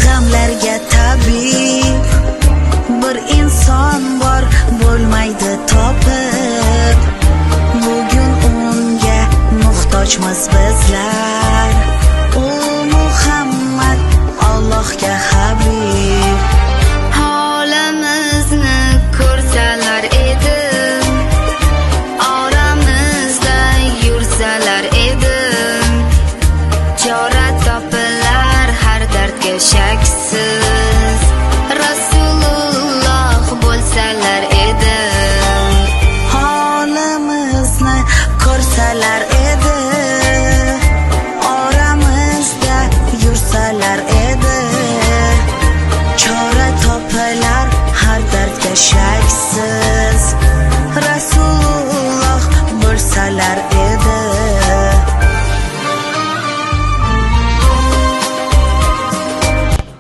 g'amlarga tabib. Bir inson bor bo'lmaydi topib. Bugun unga muhtojmiz bizlar. U Muhammad Allohga habib. Holimizni ko'rsalar edi, oramizda yursalar edi, chora topilar har dardga shaksiz. Rasululloh bo'lsalar edi, Holimizni ko'rsalar edi, oramizda yursalar edi, chora topilar har dardga shaksiz. Rasululloh bo'lsalar edi.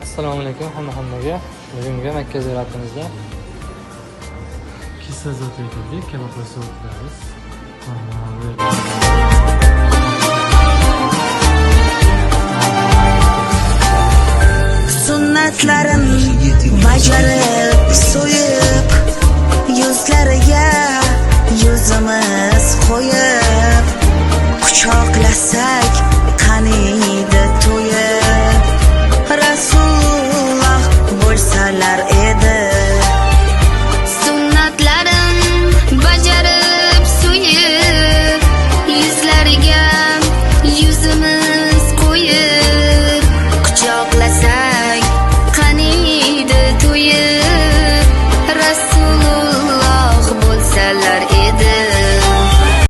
Assalomu alaykum hammaga. Bugungi Makka ziyoratimizda Kissa zotiga keldik, kabob va sovuqdamiz. Sunnatlarim bajarib so'yib